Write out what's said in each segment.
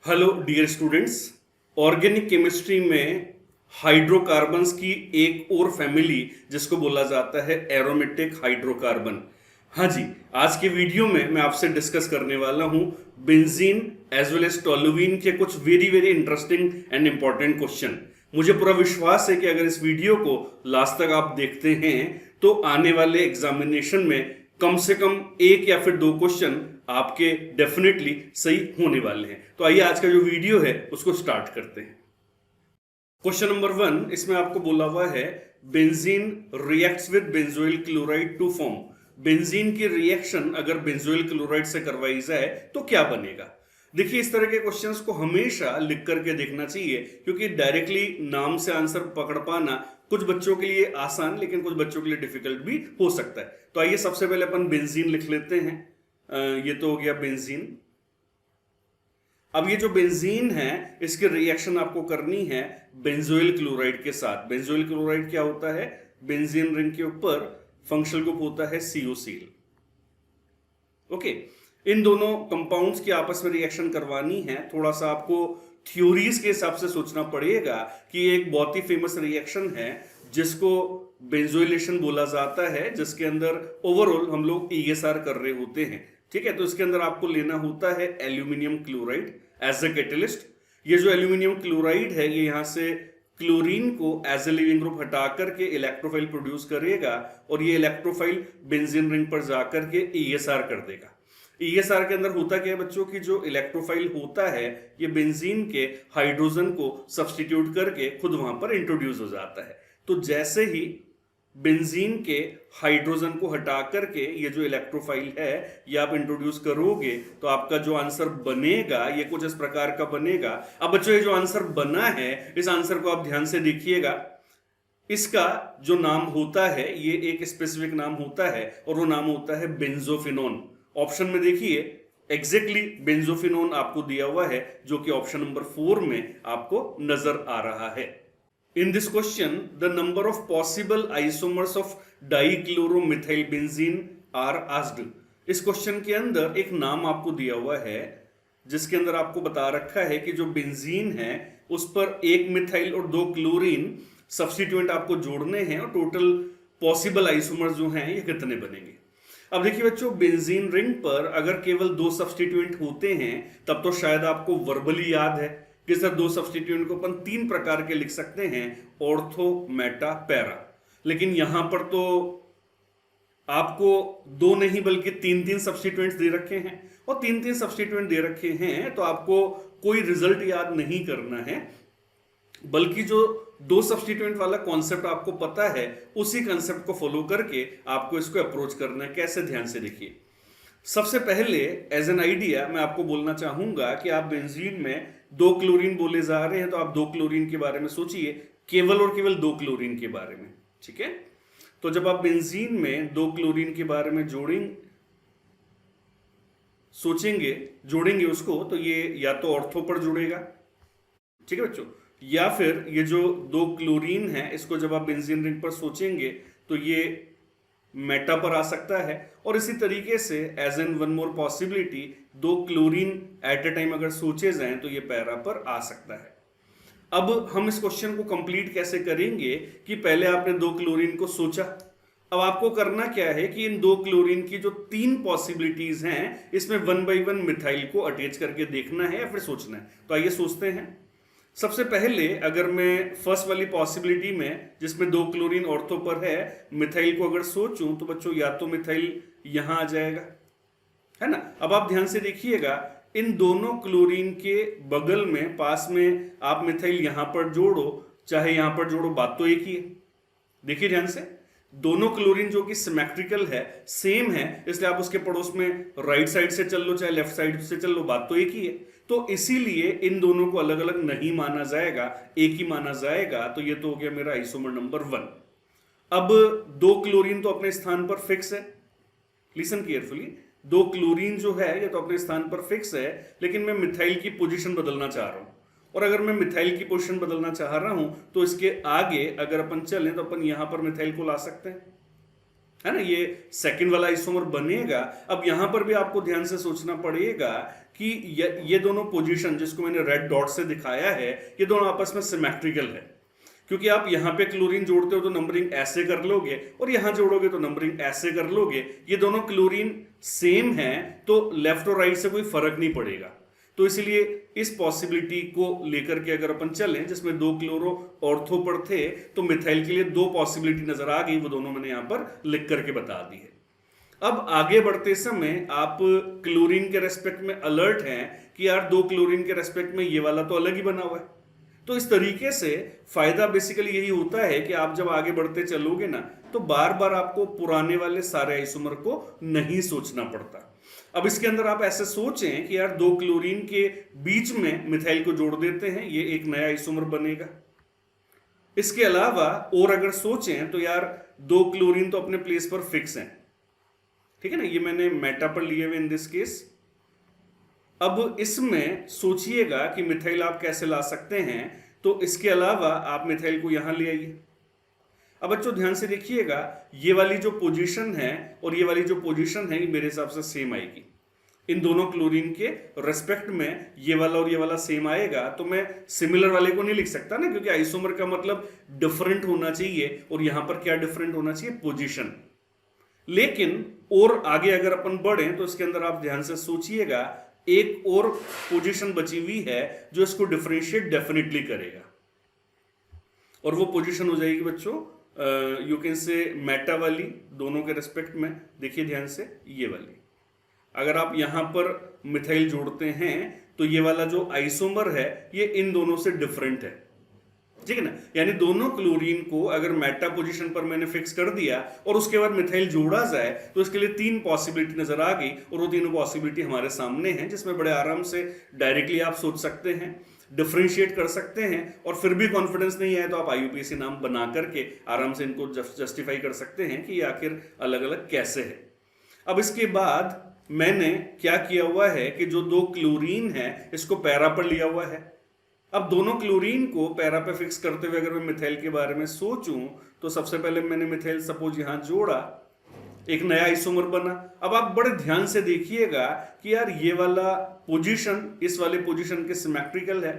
Hello dear students. Organic chemistry में hydrocarbons की एक और फैमिली जिसको बोला जाता है एरोमेटिक हाइड्रोकार्बन। हाँ जी, आज के वीडियो में मैं आपसे डिस्कस करने वाला हूँ benzene as well as toluene के कुछ very very interesting and important question. मुझे पूरा विश्वास है कि अगर इस वीडियो को लास्ट तक आप देखते हैं तो आने वाले एग्जामिनेशन में कम से कम एक या फिर दो क्वेश्चन आपके डेफिनेटली सही होने वाले हैं। तो आइए आज का जो वीडियो है उसको स्टार्ट करते हैं। क्वेश्चन नंबर 1, इसमें आपको बोला हुआ है benzene reacts with benzoyl chloride to form. Benzene की रिएक्शन अगर बेंजोइल क्लोराइड से करवाई जाए तो क्या बनेगा। देखिए, इस तरह के क्वेश्चंस को हमेशा लिख करके देखना चाहिए क्योंकि डायरेक्टली नाम से आंसर पकड़ पाना कुछ बच्चों के लिए आसान लेकिन कुछ बच्चों के लिए डिफिकल्ट भी हो सकता है। तो आइए सबसे पहले अपन बेंजीन लिख लेते हैं। ये तो हो गया बेंजीन। अब ये जो बेंजीन है इसकी रिएक्शन आपको करनी है बेंजोइल क्लोराइड के साथ। बेंजोइल क्लोराइड क्या होता है? बेंजीन रिंग के ऊपर फंक्शनल ग्रुप होता है COCl। ओके, इन दोनों कंपाउंड्स की आपस में रिएक्शन करवानी है। थोड़ा सा आपको थ्योरीज के हिसाब से सोचना पड़ेगा कि एक बहुत ही फेमस रिएक्शन है जिसको बेंजोइलेशन बोला जाता है, जिसके अंदर ओवरऑल हम लोग ESR कर रहे होते हैं। ठीक है, तो इसके अंदर आपको लेना होता है aluminium chloride as a catalyst. ये जो एल्यूमिनियम क्लोराइड है ये यहाँ से क्लोरीन को एज ए लिविंग ग्रुप हटा करके इलेक्ट्रोफाइल प्रोड्यूस करेगा और ये इलेक्ट्रोफाइल बेंजीन रिंग पर जाकर के ESR कर देगा। ESR के अंदर होता क्या है बच्चों की, जो इलेक्ट्रोफाइल होता है ये बेंजीन के हाइड्रोजन को सब्सटीट्यूट करके खुद वहां पर इंट्रोड्यूस हो जाता है। तो जैसे ही बेंजीन के हाइड्रोजन को हटा करके ये जो इलेक्ट्रोफाइल है ये आप इंट्रोड्यूस करोगे तो आपका जो आंसर बनेगा ये कुछ इस प्रकार का बनेगा। अब बच्चों, ये जो आंसर बना है इस आंसर को आप ध्यान से देखिएगा। इसका जो नाम होता है ये एक स्पेसिफिक नाम होता है और वो नाम होता है बेंजोफिनोन। ऑप्शन में देखिए एग्जैक्टली बेंजोफिनोन आपको दिया हुआ है जो कि ऑप्शन नंबर 4 में आपको नजर आ रहा है। In this question, the number of possible isomers of dichloromethylbenzene are asked. इस क्वेश्चन के अंदर एक नाम आपको दिया हुआ है जिसके अंदर आपको बता रखा है कि जो बेंजीन है उस पर एक मिथाइल और दो क्लोरीन सब्स्टिट्यूएंट आपको जोड़ने हैं और टोटल पॉसिबल आइसोमर जो हैं ये कितने बनेंगे। अब देखिए बच्चों, बेंजीन रिंग पर अगर केवल दो सब्स्टिट्यूएंट होते हैं तब तो शायद आपको वर्बली याद है कि सर दो सब्स्टिट्यूएंट को अपन 3 प्रकार के लिख सकते हैं, ऑर्थो, मेटा, पैरा। लेकिन यहां पर तो आपको 2 नहीं बल्कि 3-3 सब्स्टिट्यूएंट्स दे रखे हैं और 3-3 सब्स्टिट्यूएंट दे रखे हैं तो आपको कोई रिजल्ट याद नहीं करना है बल्कि जो 2 सब्स्टिट्यूएंट वाला कॉन्सेप्ट आपको पता है उसी कॉन्सेप्ट को फॉलो करके आपको इसको अप्रोच करना है। कैसे, ध्यान से देखिए। सबसे पहले एज एन आइडिया मैं आपको बोलना चाहूंगा कि आप बेंजीन में 2 क्लोरीन बोले जा रहे हैं तो आप 2 क्लोरीन के बारे में सोचिए, केवल और केवल 2 क्लोरीन के बारे में। ठीक है, तो जब आप बेंजीन में 2 क्लोरीन के बारे में जोड़ेंगे उसको तो ये या तो ऑर्थो पर जुड़ेगा, ठीक है बच्चों, या फिर ये जो 2 क्लोरीन है इसको जब आप बेंजीन रिंग पर सोचेंगे तो ये मेटा पर आ सकता है। और इसी तरीके से as an one more possibility 2 chlorine at a time अगर सोचे जाएं तो ये पैरा पर आ सकता है। अब हम इस क्वेश्चन को कंप्लीट कैसे करेंगे कि पहले आपने 2 क्लोरीन को सोचा, अब आपको करना क्या है कि इन 2 क्लोरीन की जो 3 पॉसिबिलिटीज हैं इसमें 1 बाई 1 मिथाइल को अटैच करके देखना है या फिर सोचना है। तो आइए सोचते हैं। सबसे पहले अगर मैं फर्स्ट वाली पॉसिबिलिटी में जिसमें 2 क्लोरीन ऑर्थो पर है मिथाइल को अगर सोचूं तो बच्चों या तो मिथाइल यहां आ जाएगा, है ना। अब आप ध्यान से देखिएगा, इन दोनों क्लोरीन के बगल में पास में आप मिथाइल यहां पर जोड़ो चाहे यहां पर जोड़ो, बात तो एक ही है। देखिए ध्यान से, दोनों क्लोरीन जो कि सिमेट्रिकल है, सेम है, इसलिए आप उसके पड़ोस में राइट साइड से चल लो चाहे लेफ्ट साइड से चल लो, बात तो एक ही है। तो इसीलिए इन दोनों को अलग अलग नहीं माना जाएगा, एक ही माना जाएगा। तो ये तो हो गया मेरा आइसोमर नंबर 1। अब 2 क्लोरीन तो अपने स्थान पर फिक्स है, लिसन केयरफुली। 2 क्लोरीन जो है ये तो अपने स्थान पर फिक्स है, लेकिन मैं मिथाइल की पोजीशन बदलना चाह रहा हूं। और अगर मैं मिथाइल की पोजीशन बदलना चाह रहा हूं तो इसके आगे अगर अपन चलें तो अपन यहां पर मिथाइल को ला सकते हैं। है ना, ये सेकंड वाला आइसोमर बनेगा। अब यहां पर भी आपको ध्यान से सोचना पड़ेगा कि ये दोनों पोजीशन जिसको मैंने रेड डॉट से दिखाया है, ये दोनों आपस में सिमेट्रिकल है, क्योंकि आप यहां पे क्लोरीन जोड़ते हो तो नंबरिंग ऐसे कर लोगे और यहां जोड़ोगे तो नंबरिंग ऐसे कर लोगे। ये दोनों क्लोरीन सेम है तो लेफ्ट और राइट से कोई फर्क नहीं पड़ेगा। तो इसलिए इस पॉसिबिलिटी को लेकर के अगर अपन चलें, जिसमें 2 क्लोरो ऑर्थो पर थे, तो मिथाइल के लिए 2 पॉसिबिलिटी नजर आ गई, वो दोनों मैंने यहां पर लिख करके बता दी है। अब आगे बढ़ते समय आप क्लोरीन के रेस्पेक्ट में अलर्ट हैं कि यार 2 क्लोरीन के रेस्पेक्ट में ये वाला तो अलग ही बना हुआ है। तो इस तरीके से फायदा बेसिकली यही होता है कि आप जब आगे बढ़ते चलोगे ना, तो बार बार आपको पुराने वाले सारे आइसोमर को नहीं सोचना पड़ता। अब इसके अंदर आप ऐसे सोचें कि यार 2 क्लोरीन के बीच में मिथाइल को जोड़ देते हैं, ये एक नया आइसोमर बनेगा। इसके अलावा और अगर सोचें तो यार 2 क्लोरीन तो अपने प्लेस पर फिक्स हैं, ठीक है ना, ये मैंने मेटा पर लिए हुए इन दिस केस। अब इसमें सोचिएगा कि मिथाइल आप कैसे ला सकते हैं, तो इसके अलावा आप मिथाइल को यहां ले आइए। अब बच्चों ध्यान से देखिएगा, ये वाली जो पोजीशन है और ये वाली जो पोजीशन है, ये मेरे हिसाब से सेम आएगी। इन दोनों क्लोरीन के रेस्पेक्ट में ये वाला और ये वाला सेम आएगा, तो मैं सिमिलर वाले को नहीं लिख सकता ना, क्योंकि आइसोमर का मतलब डिफरेंट होना चाहिए, और यहां पर क्या डिफरेंट होना चाहिए, पोजीशन। लेकिन और आगे अगर अपन बढ़े तो इसके अंदर आप ध्यान से सोचिएगा, एक और पोजीशन बची हुई है जो इसको डिफरेंशिएट डेफिनेटली करेगा, और वो पोजीशन हो जाएगी बच्चों यू कैन से मेटा वाली, दोनों के रेस्पेक्ट में। देखिए ध्यान से, ये वाली अगर आप यहां पर मिथाइल जोड़ते हैं तो ये वाला जो आइसोमर है ये इन दोनों से डिफरेंट है, ठीक है ना। यानी दोनों क्लोरीन को अगर मेटा पोजीशन पर मैंने फिक्स कर दिया और उसके बाद मिथाइल जोड़ा जाए, तो इसके लिए 3 पॉसिबिलिटी नजर आ गई, और वो तीनों पॉसिबिलिटी हमारे सामने हैं, जिसमें बड़े आराम से डायरेक्टली आप सोच सकते हैं, डिफरेंशिएट कर सकते हैं, और फिर भी कॉन्फिडेंस नहीं है तो आप IUPAC नाम बना करके आराम से इनको जस्टिफाई कर सकते हैं कि ये आखिर अलग अलग कैसे है। अब इसके बाद मैंने क्या किया हुआ है कि जो 2 क्लोरीन है इसको पैरा पर लिया हुआ है। अब दोनों क्लोरीन को पैरा पे फिक्स करते हुए अगर मैं मिथाइल के बारे में सोचूं, तो सबसे पहले मैंने मिथाइल सपोज यहां जोड़ा, एक नया आइसोमर बना। अब आप बड़े ध्यान से देखिएगा कि यार ये वाला पोजीशन इस वाले पोजीशन के सिमेट्रिकल है,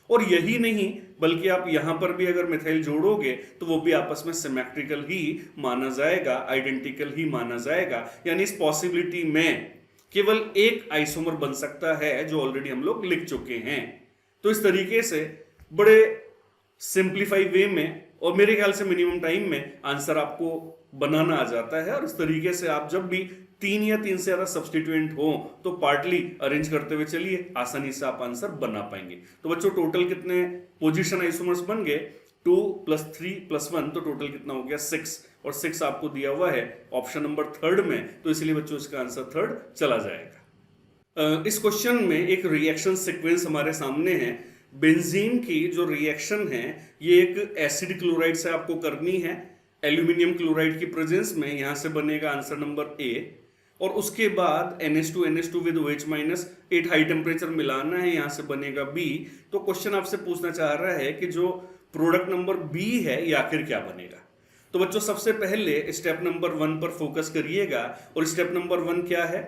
और यही नहीं बल्कि आप यहां पर भी अगर मिथाइल जोड़ोगे तो वो भी आपस में सिमेट्रिकल ही माना जाएगा, आइडेंटिकल ही माना जाएगा। यानी इस पॉसिबिलिटी में केवल एक आइसोमर बन सकता है, जो ऑलरेडी हम लोग लिख चुके हैं। तो इस तरीके से बड़े सिंप्लीफाई वे में और मेरे ख्याल से मिनिमम टाइम में आंसर आपको बनाना आ जाता है, और इस तरीके से आप जब भी 3 या 3 से ज्यादा सब्सटीट्यूएंट हो तो पार्टली अरेंज करते हुए चलिए, आसानी से आप आंसर बना पाएंगे। तो बच्चों टोटल कितने पोजीशन आइसोमर्स बन गए, 2 + 3 + 1, तो टोटल कितना हो गया 6, और 6 आपको दिया हुआ है ऑप्शन नंबर 3 में, तो इसलिए बच्चों इसका आंसर 3 चला जाएगा। इस क्वेश्चन में एक रिएक्शन सीक्वेंस हमारे सामने है। बेंजीन की जो रिएक्शन है ये एक एसिड क्लोराइड से आपको करनी है, एल्यूमिनियम क्लोराइड की प्रेजेंस में। यहां से बनेगा आंसर नंबर ए, और उसके बाद NH2 with OH- 8 high temperature मिलाना है, यहां से बनेगा बी। तो क्वेश्चन आपसे पूछना चाह रहा है कि जो प्रोडक्ट नंबर बी है ये आखिर क्या बनेगा। तो बच्चों सबसे पहले स्टेप नंबर 1 पर फोकस करिएगा, और स्टेप नंबर 1 क्या है,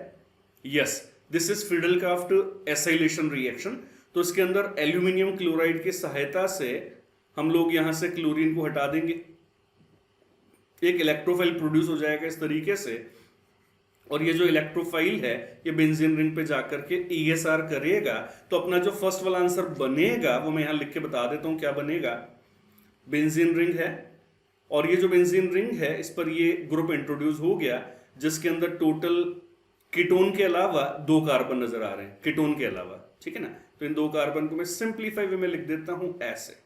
yes this is Friedel-Crafts acylation reaction. तो इसके अंदर एल्यूमिनियम क्लोराइड की सहायता से हम लोग यहां से क्लोरीन को हटा देंगे, एक इलेक्ट्रोफाइल प्रोड्यूस हो जाएगा इस तरीके से, और ये जो इलेक्ट्रोफाइल है ये बेंजीन रिंग पे जाकर के ESR करेगा। तो अपना जो फर्स्ट वाला आंसर बनेगा वो मैं यहां लिख के बता देता हूं क्या बनेगा। बेंजीन रिंग है, और ये जो बेंजीन रिंग है इस पर ये ग्रुप इंट्रोड्यूस हो गया, जिसके अंदर टोटल कीटोन के अलावा 2 कार्बन नजर आ रहे हैं, कीटोन के अलावा, ठीक है ना। तो इन 2 कार्बन को मैं सिंप्लीफाई वे में लिख देता हूं ऐसे।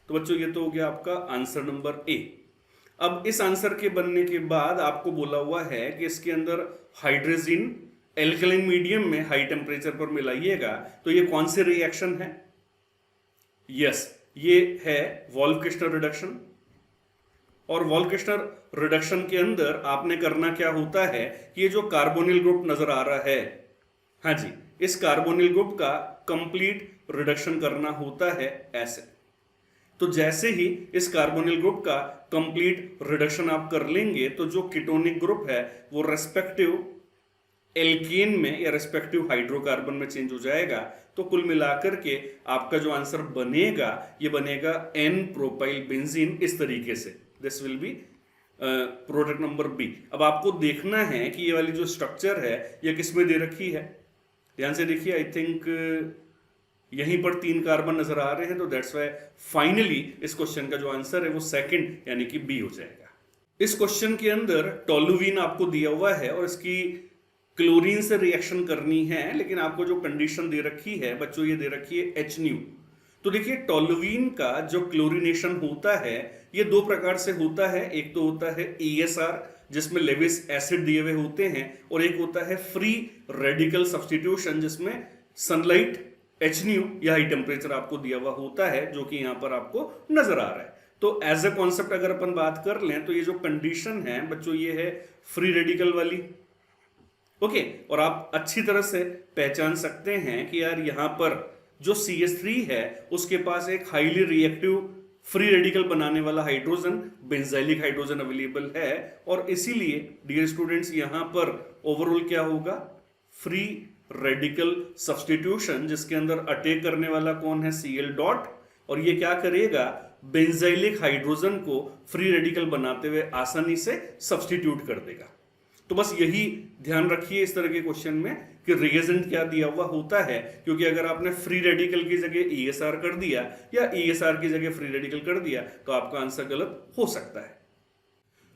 तो बच्चों ये तो हो गया आपका आंसर नंबर ए। अब इस आंसर के बनने के बाद आपको बोला हुआ है कि इसके अंदर हाइड्रोजन एल्कलाइन मीडियम में हाई टेम्परेचर पर मिलाइएगा। तो ये कौन सी रिएक्शन है, यस ये है वॉल्फ-किस्टर रिडक्शन। और वॉल्फ-किस्टर रिडक्शन के अंदर आपने करना क्या होता है कि ये जो कार्बोनिल ग्रुप नजर आ रहा है, हाँ जी, इस कार्बोनिल ग्रुप का कंप्लीट रिडक्शन करना होता है ऐसे। तो जैसे ही इस कार्बोनिल ग्रुप का कंप्लीट रिडक्शन आप कर लेंगे तो जो कीटोनिक ग्रुप है वो रेस्पेक्टिव एल्केन में या रेस्पेक्टिव हाइड्रोकार्बन में चेंज हो जाएगा। तो कुल मिलाकर के आपका जो आंसर बनेगा ये बनेगा एन प्रोपाइल बेंजीन इस तरीके से। This will be product number B. अब आपको देखना है कि ये वाली जो स्ट्रक्चर है ये किस में दे रखी है। ध्यान से देखिए, आई थिंक यहीं पर 3 कार्बन नजर आ रहे हैं, तो दैट्स वाई फाइनली इस क्वेश्चन का जो आंसर है वो सेकंड यानी कि बी हो जाएगा। इस क्वेश्चन के अंदर टोलुवीन आपको दिया हुआ है और इसकी क्लोरीन से रिएक्शन करनी है, लेकिन आपको जो कंडीशन दे रखी है बच्चों ये दे रखी है एच न्यू। तो देखिए टोलुवीन का जो क्लोरीनेशन होता है ये 2 प्रकार से होता है। एक तो होता है ESR जिसमें लेविस एसिड दिए हुए होते हैं, और एक होता है फ्री रेडिकल सब्स्टिट्यूशन जिसमें सनलाइट एच न्यू या हाई टेम्परेचर आपको दिया हुआ होता है, जो कि यहां पर आपको नजर आ रहा है। तो एज अ कॉन्सेप्ट अगर अपन बात कर लें तो ये जो कंडीशन है बच्चों ये है फ्री रेडिकल वाली। ओके, और आप अच्छी तरह से पहचान सकते हैं कि यार यहां पर जो CH3 है उसके पास एक हाईली रिएक्टिव फ्री रेडिकल बनाने वाला हाइड्रोजन बेंजाइलिक हाइड्रोजन अवेलेबल है, और इसीलिए डियर स्टूडेंट्स यहां पर ओवरऑल क्या होगा, फ्री रेडिकल सब्स्टिट्यूशन जिसके अंदर अटैक करने वाला कौन है Cl डॉट, और ये क्या करेगा बेंजाइलिक हाइड्रोजन को फ्री रेडिकल बनाते हुए आसानी से सब्स्टिट्यूट कर देगा। तो बस यही ध्यान रखिए इस तरह के क्वेश्चन में कि रिएजेंट क्या दिया हुआ होता है, क्योंकि अगर आपने फ्री रेडिकल की जगह ESR कर दिया या ESR की जगह फ्री रेडिकल कर दिया तो आपका आंसर गलत हो सकता है।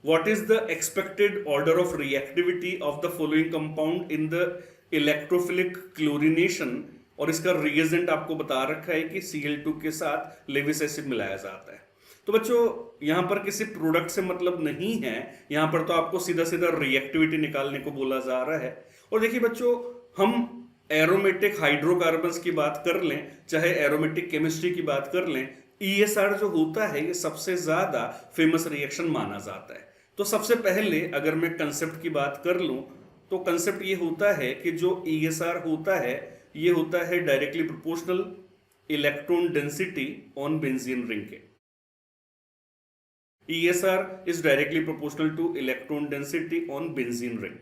What is the expected order of reactivity of the following compound in the electrophilic chlorination? और इसका रिएजेंट आपको बता रखा है कि Cl2 के साथ लेविस एसिड मिलाया जाता है। तो बच्चों यहां पर किसी प्रोडक्ट से मतलब नहीं है, यहां पर तो आपको सीधा सीधा रिएक्टिविटी निकालने को बोला जा रहा है। और देखिए बच्चों, हम एरोमेटिक हाइड्रोकार्बन्स की बात कर लें चाहे एरोमेटिक केमिस्ट्री की बात कर लें, ESR जो होता है ये सबसे ज्यादा फेमस रिएक्शन माना जाता है। तो सबसे पहले अगर मैं कंसेप्ट की बात कर लूं तो कंसेप्ट ये होता है कि जो ESR होता है ये होता है directly proportional electron density on benzene ring के। ESR is directly proportional to electron density on benzene ring।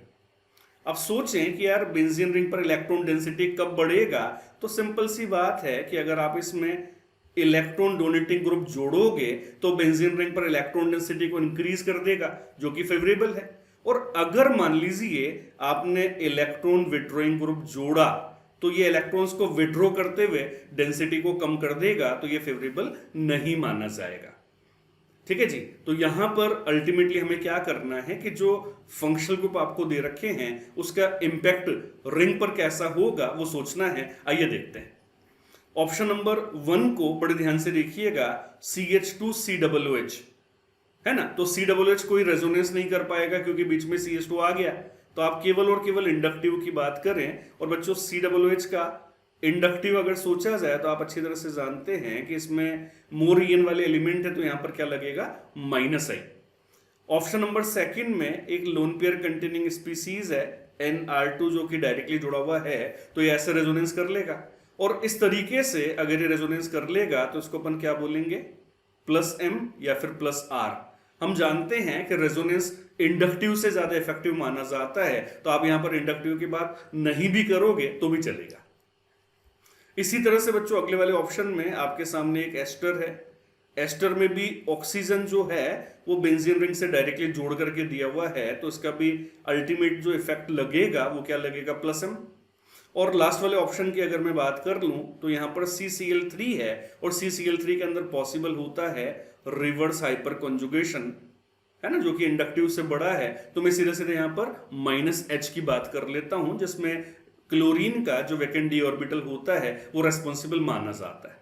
अब सोचें कि यार बेंजीन रिंग पर इलेक्ट्रॉन डेंसिटी कब बढ़ेगा, तो सिंपल सी बात है कि अगर आप इसमें इलेक्ट्रॉन डोनेटिंग ग्रुप जोड़ोगे तो बेंजीन रिंग पर इलेक्ट्रॉन डेंसिटी को इंक्रीज कर देगा, जो कि फेवरेबल है। और अगर मान लीजिए आपने इलेक्ट्रॉन विड्रॉइंग ग्रुप जोड़ा तो ये इलेक्ट्रॉन्स को विड्रॉ करते हुए डेंसिटी को कम कर देगा, तो ये फेवरेबल नहीं माना जाएगा। ठीक है जी। तो यहां पर अल्टीमेटली हमें क्या करना है कि जो फंक्शनल ग्रुप आपको दे रखे हैं उसका इंपैक्ट रिंग पर कैसा होगा वो सोचना है। आइए देखते हैं। ऑप्शन नंबर 1 को बड़े ध्यान से देखिएगा, CH2COOH है ना। तो COOH कोई रेजोनेंस नहीं कर पाएगा क्योंकि बीच में CH2 आ गया, तो आप केवल और केवल इंडक्टिव की बात करें। और बच्चों COOH का इंडक्टिव अगर सोचा जाए तो आप अच्छी तरह से जानते हैं कि इसमें मोर ईएन वाले एलिमेंट है, तो यहां पर क्या लगेगा -I। ऑप्शन नंबर 2 में एक लोन पेयर कंटेनिंग स्पीसीज है Nr2 जो कि डायरेक्टली जुड़ा हुआ है, तो ये ऐसे रेजोनेंस कर लेगा। और इस तरीके से अगर ये रेजोनेंस कर लेगा तो इसको अपन क्या बोलेंगे, +M या फिर +R। हम जानते हैं कि रेजोनेंस इंडक्टिव से ज्यादा इफेक्टिव माना जाता है, तो आप यहां पर इंडक्टिव की बात नहीं भी करोगे तो भी चलेगा। इसी तरह से बच्चों अगले वाले ऑप्शन में आपके सामने एक एस्टर है। एस्टर में भी ऑक्सीजन जो है वो बेंजीन रिंग से डायरेक्टली जोड़ करके दिया हुआ है, तो इसका भी अल्टीमेट जो इफेक्ट लगेगा वो क्या लगेगा, +M। और लास्ट वाले ऑप्शन की अगर मैं बात कर लूं तो यहां पर CCl3 है, और CCl3 के अंदर पॉसिबल होता है रिवर्स हाइपर कॉन्जुगेशन, है ना, जो कि इंडक्टिव से बड़ा है। तो मैं सीधे सीधे यहां पर -H की बात कर लेता हूं, जिसमें क्लोरीन का जो वैकेंट डी ऑर्बिटल होता है वो रेस्पॉन्सिबल माना जाता है।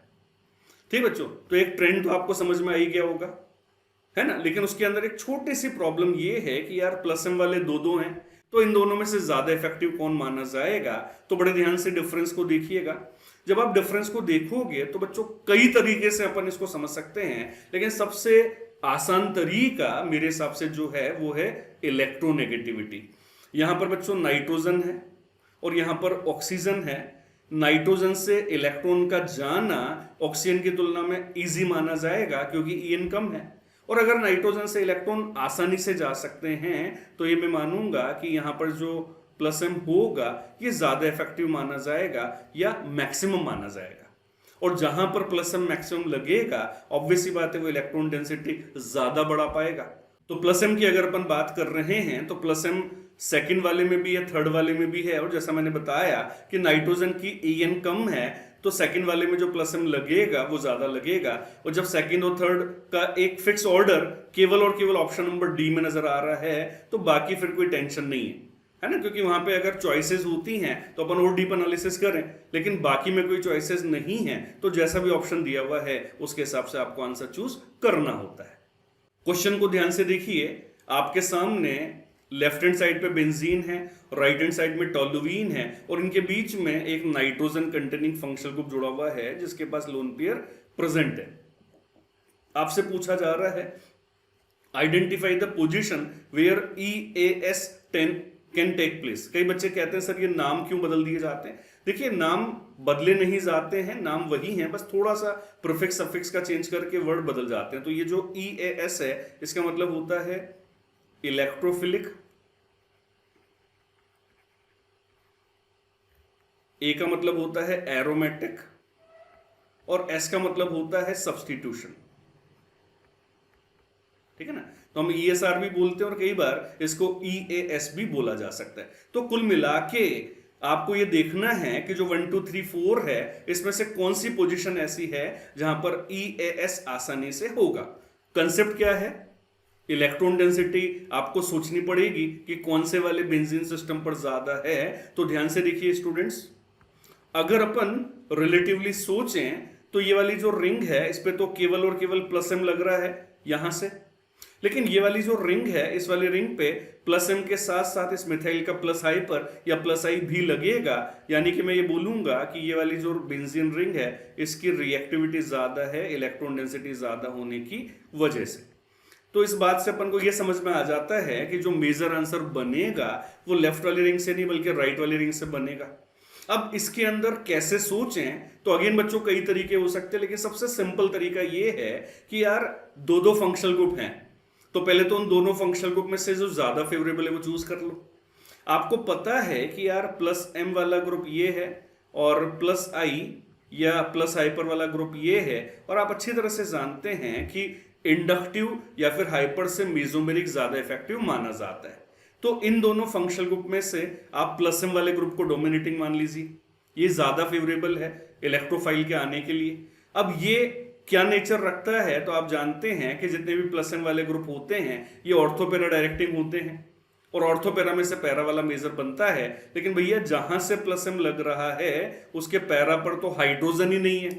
ठीक बच्चों, तो एक ट्रेंड तो आपको समझ में आ ही गया होगा, है ना। लेकिन उसके अंदर एक छोटी सी प्रॉब्लम ये है कि यार +M वाले दो हैं, तो इन दोनों में से ज्यादा इफेक्टिव कौन माना जाएगा। तो बड़े ध्यान से डिफरेंस को देखिएगा। जब आप डिफरेंस को देखोगे तो बच्चों कई तरीके से अपन इसको समझ सकते हैं, लेकिन सबसे आसान तरीका मेरे हिसाब से जो है वो है इलेक्ट्रोनेगेटिविटी। यहां पर बच्चों नाइट्रोजन है और यहां पर ऑक्सीजन है। नाइट्रोजन से इलेक्ट्रॉन का जाना ऑक्सीजन की तुलना में इजी माना जाएगा क्योंकि ईएन कम है। और अगर नाइट्रोजन से इलेक्ट्रॉन आसानी से जा सकते हैं तो ये मैं मानूंगा कि यहाँ पर जो प्लस एम होगा ये ज्यादा इफेक्टिव माना जाएगा या मैक्सिमम माना जाएगा। और जहां पर प्लस एम मैक्सिमम लगेगा ऑब्वियसली बात है वो इलेक्ट्रॉन डेंसिटी ज्यादा बढ़ा पाएगा। तो प्लस एम की अगर अपन बात कर रहे हैं तो प्लस एम सेकंड वाले में भी है, थर्ड वाले में भी है। और जैसा मैंने बताया कि नाइट्रोजन की एन कम है तो सेकंड वाले में जो प्लस एम लगेगा वो ज्यादा लगेगा। और जब सेकंड और थर्ड का एक फिक्स ऑर्डर केवल और केवल ऑप्शन नंबर डी में नजर आ रहा है तो बाकी फिर कोई टेंशन नहीं है ना, क्योंकि वहां पे अगर चॉइसेस होती हैं तो अपन और डीप एनालिसिस करें, लेकिन बाकी में कोई चॉइसेस नहीं है तो जैसा भी ऑप्शन दिया हुआ है उसके हिसाब से आपको आंसर चूज करना होता है। क्वेश्चन को ध्यान से देखिए, आपके सामने लेफ्ट हैंड साइड पे बेंजीन है, राइट हैंड साइड में टोलुईन है और इनके बीच में एक नाइट्रोजन कंटेनिंग फंक्शनल ग्रुप जुड़ा हुआ है जिसके पास लोन पेयर प्रेजेंट है। आपसे पूछा जा रहा है identify the position where EAS10 can take place. कई बच्चे कहते हैं सर ये नाम क्यों बदल दिए जाते हैं। देखिए नाम बदले नहीं जाते हैं, नाम वही है, बस थोड़ा सा प्रीफिक्स सफिक्स का चेंज करके वर्ड बदल जाते हैं। तो ये जो EAS है इसका मतलब होता है इलेक्ट्रोफिलिक, ए का मतलब होता है एरोमेटिक और एस का मतलब होता है सब्स्टिट्यूशन। ठीक है ना, तो हम ESR भी बोलते हैं और कई बार इसको EAS भी बोला जा सकता है। तो कुल मिला के आपको ये देखना है कि जो 1 2 3 4 है इसमें से कौन सी पोजीशन ऐसी है जहां पर EAS आसानी से होगा। कंसेप्ट क्या है, इलेक्ट्रॉन डेंसिटी आपको सोचनी पड़ेगी कि कौन से वाले बेंजीन सिस्टम पर ज्यादा है। तो ध्यान से देखिए स्टूडेंट्स, अगर अपन रिलेटिवली सोचें तो ये वाली जो रिंग है इस पे तो केवल और केवल प्लस एम लग रहा है यहां से, लेकिन ये वाली जो रिंग है इस वाली रिंग पे प्लस एम के साथ साथ इस मिथाइल का प्लस आई पर या प्लस आई भी लगेगा। यानी कि मैं ये बोलूंगा कि ये वाली जो बेंजीन रिंग है इसकी रिएक्टिविटी ज्यादा है इलेक्ट्रॉन डेंसिटी ज्यादा होने की वजह से। तो इस बात से अपन को ये समझ में आ जाता है कि जो मेजर आंसर बनेगा वो लेफ्ट वाली रिंग से नहीं बल्कि राइट वाली रिंग से बनेगा। अब इसके अंदर कैसे सोचें, तो अगेन बच्चों कई तरीके हो सकते हैं, लेकिन सबसे सिंपल तरीका ये है कि यार दो दो फंक्शनल ग्रुप हैं तो पहले तो उन दोनों फंक्शनल ग्रुप में से जो ज्यादा फेवरेबल है वो चूज कर लो। आपको पता है कि यार प्लस एम वाला ग्रुप ये है और प्लस आई या प्लस हाइपर वाला ग्रुप ये है, और आप अच्छी तरह से जानते हैं कि इंडक्टिव या फिर हाइपर से मेसोमेरिक ज्यादा इफेक्टिव माना जाता है। तो इन दोनों फंक्शनल ग्रुप में से आप प्लस एम वाले ग्रुप को डोमिनेटिंग मान लीजिए, ये ज्यादा फेवरेबल है इलेक्ट्रोफाइल के आने के लिए। अब ये क्या नेचर रखता है, तो आप जानते हैं कि जितने भी प्लस एम वाले ग्रुप होते हैं ये ऑर्थोपेरा डायरेक्टिंग होते हैं और ऑर्थोपेरा में से पैरा वाला मेजर बनता है। लेकिन भैया जहां से प्लस एम लग रहा है उसके पैरा पर तो हाइड्रोजन ही नहीं है,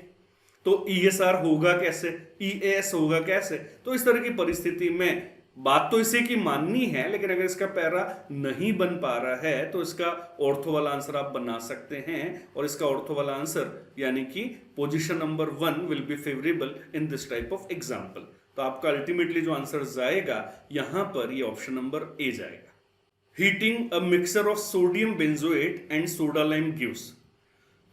तो ESR होगा कैसे, EAS होगा कैसे। तो इस तरह की परिस्थिति में बात तो इसी की माननी है, लेकिन अगर इसका पैरा नहीं बन पा रहा है तो इसका ऑर्थो वाला आंसर आप बना सकते हैं। और इसका ऑर्थो वाला आंसर यानी कि position number 1 will be favourable in this type of example. तो आपका अल्टीमेटली जो आंसर जाएगा यहां पर ये ऑप्शन नंबर ए जाएगा। Heating a mixture of sodium benzoate and soda lime gives,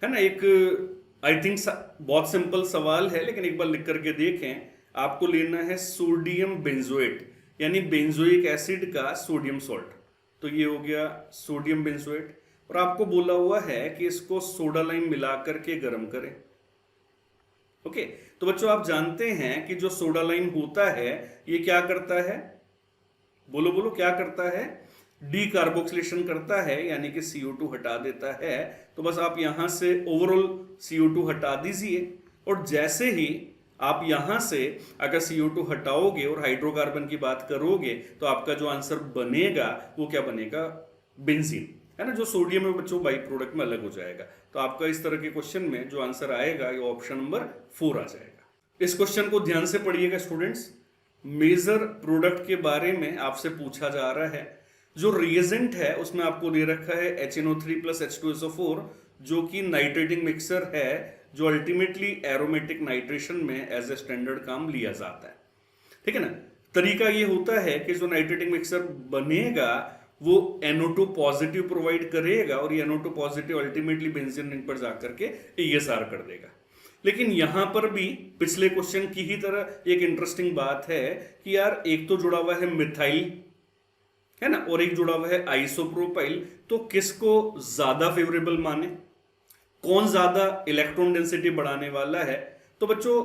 है ना, एक आई थिंक बहुत सिंपल सवाल है, लेकिन एक बार लिख करके देखें। आपको लेना है सोडियम बेंजोएट यानी बेंजोइक एसिड का सोडियम सॉल्ट, तो ये हो गया सोडियम बेंजोएट, और आपको बोला हुआ है कि इसको सोडा लाइम मिला करके गर्म करें। ओके, तो बच्चों आप जानते हैं कि जो सोडा लाइम होता है ये क्या करता है, बोलो बोलो क्या करता है, डी कार्बोक्सिलेशन करता है यानी कि CO2 हटा देता है। तो बस आप यहां से ओवरऑल CO2 हटा दीजिए, और जैसे ही आप यहां से अगर CO2 हटाओगे और हाइड्रोकार्बन की बात करोगे तो आपका जो आंसर बनेगा वो क्या बनेगा, बेंजीन, है ना, जो सोडियम है बच्चों बाई प्रोडक्ट में अलग हो जाएगा। तो आपका इस तरह के क्वेश्चन में जो आंसर आएगा ये ऑप्शन नंबर 4 आ जाएगा। इस क्वेश्चन को ध्यान से पढ़िएगा स्टूडेंट्स, मेजर प्रोडक्ट के बारे में आपसे पूछा जा रहा है। जो रिएजेंट है उसमें आपको दे रखा है HNO3 + H2SO4 जो कि नाइट्रेटिंग मिक्सर है, जो अल्टीमेटली एरोमेटिक नाइट्रेशन में एज ए स्टैंडर्ड काम लिया जाता है। ठीक है ना, तरीका ये होता है कि जो नाइट्रेटिंग मिक्सर बनेगा वो NO2 पॉजिटिव प्रोवाइड करेगा और ये NO2 positive ultimately benzene ring पर जाकर के ESR कर देगा। लेकिन यहां पर भी पिछले क्वेश्चन की ही तरह एक इंटरेस्टिंग बात है कि यार एक तो जुड़ा हुआ है मिथाइल, है ना, और एक जुड़ा हुआ है आइसोप्रोपाइल, तो किसको ज्यादा फेवरेबल माने, कौन ज्यादा इलेक्ट्रॉन डेंसिटी बढ़ाने वाला है। तो बच्चों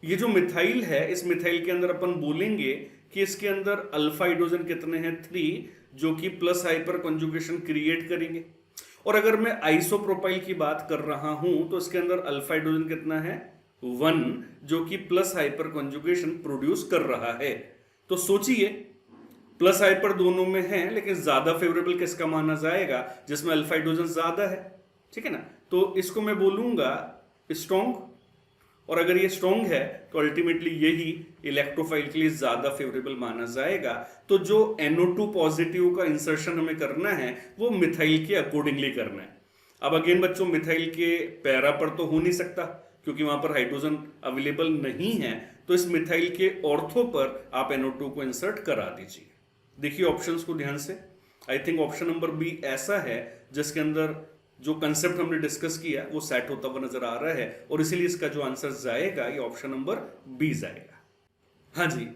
ये जो मिथाइल है, इस मिथाइल के अंदर अपन बोलेंगे कि इसके अंदर अल्फा हाइड्रोजन कितने हैं 3, जो कि प्लस हाइपर कॉन्जुगेशन क्रिएट करेंगे। और अगर मैं आइसोप्रोपाइल की बात कर रहा हूं तो इसके अंदर अल्फा हाइड्रोजन कितना है 1, जो कि प्लस हाइपर कॉन्जुगेशन प्रोड्यूस कर रहा है। तो सोचिए प्लस हाइपर दोनों में है, लेकिन ज्यादा फेवरेबल किसका माना जाएगा, जिसमें अल्फा हाइड्रोजन ज्यादा है, ठीक है ना। तो इसको मैं बोलूंगा स्ट्रॉन्ग, और अगर ये स्ट्रॉन्ग है तो अल्टीमेटली यही इलेक्ट्रोफाइल के लिए ज्यादा फेवरेबल माना जाएगा। तो जो NO2 पॉजिटिव का इंसर्शन हमें करना है वो मिथाइल के अकॉर्डिंगली करना है। अब अगेन बच्चों मिथाइल के पैरा पर तो हो नहीं सकता क्योंकि वहां पर हाइड्रोजन अवेलेबल नहीं है, तो इस मिथाइल के ऑर्थो पर आप NO2 को इंसर्ट करा दीजिए। देखिए ऑप्शंस को ध्यान से, I think option number B ऐसा है जिसके अंदर जो कंसेप्ट हमने डिस्कस किया वो सेट होता हुआ नजर आ रहा है, और इसीलिए इसका जो आंसर जाएगा ये ऑप्शन नंबर बी जाएगा। हाँ जी,